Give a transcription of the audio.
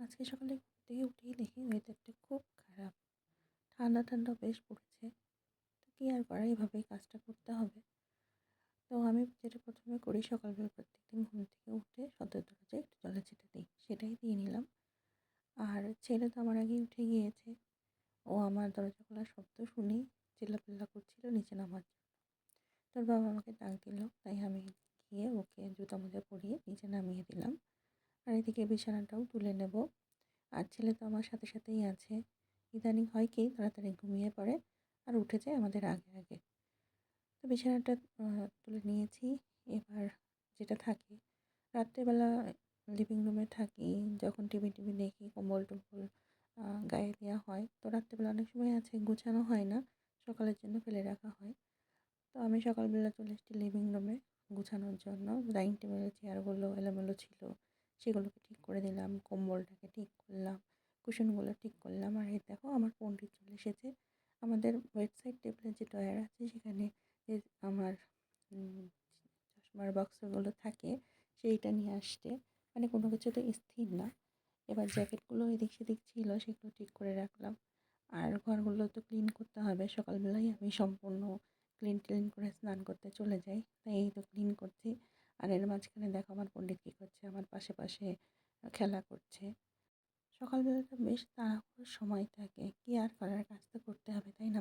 আজকে সকালে ঘুম থেকে উঠেই দেখি ওয়েদারটা খুব খারাপ। ঠান্ডা ঠান্ডা বেশ পড়েছে। তো কি আর করার, এভাবেই কাজটা করতে হবে। তো আমি যেটা প্রথমে করি, সকালবেলা প্রত্যেকদিন ঘুম থেকে উঠে সদর দরজায় একটু জলের ছিটা দিই, সেটাই দিয়ে নিলাম। আর ছেলে তো আমার আগেই উঠে গিয়েছে। ও আমার দরজা খোলার শব্দ শুনেই চিল্লাপাল্লা করছিল নিচে নামার জন্য। তোর বাবা আমাকে ডাক দিল, তাই আমি গিয়ে ওকে জুতা মোজা পরিয়ে নিচে নামিয়ে দিলাম। আর এদিকে বিছানাটাও তুলে নেব। আর ছেলে তো আমার সাথে সাথেই আছে। ইদানিং হয় কি, তাড়াতাড়ি ঘুমিয়ে পড়ে আর উঠে যায় আমাদের আগে আগে। তো বিছানাটা তুলে নিয়েছি। এবার যেটা থাকে, রাত্রেবেলা লিভিং রুমে থাকি, যখন টিভি টিভি দেখি কম্বল টম্বল গায়ে দেওয়া হয়। তো রাত্রেবেলা অনেক সময় আছে গোছানো হয় না, সকালের জন্য ফেলে রাখা হয়। তো আমি সকালবেলা চলে এসেছি লিভিং রুমে গুছানোর জন্য। ডাইনিং টেবিলের চেয়ারগুলো এলোমেলো ছিল, সেগুলোকে ঠিক করে দিলাম, কম্বলটাকে ঠিক করলাম, কুশনগুলো ঠিক করলাম। আর এই দেখো আমার পণ্ডিত চলে এসেছে। আমাদের ওয়েবসাইট টেবিলের যে ড্রয়ার আছে সেখানে যে আমার চশমার বক্সগুলো থাকে, সেইটা নিয়ে আসতে। মানে কোনো কিছু তো স্থির না। এবার জ্যাকেটগুলো এদিক সেদিক ছিল, সেগুলো ঠিক করে রাখলাম। আর ঘরগুলো তো ক্লিন করতে হবে, সকালবেলাই আমি সম্পূর্ণ ক্লিন করে স্নান করতে চলে যাই, তাই এই তো ক্লিন করছি। আর এর মাঝখানে দেখো আমার পণ্ডিত কী করছে, আমার পাশে পাশে খেলা করছে। সকালবেলাটা বেশ তাড়াহুড়োর সময় থাকে, কি আর করার, কাজ তো করতে হবে, তাই না?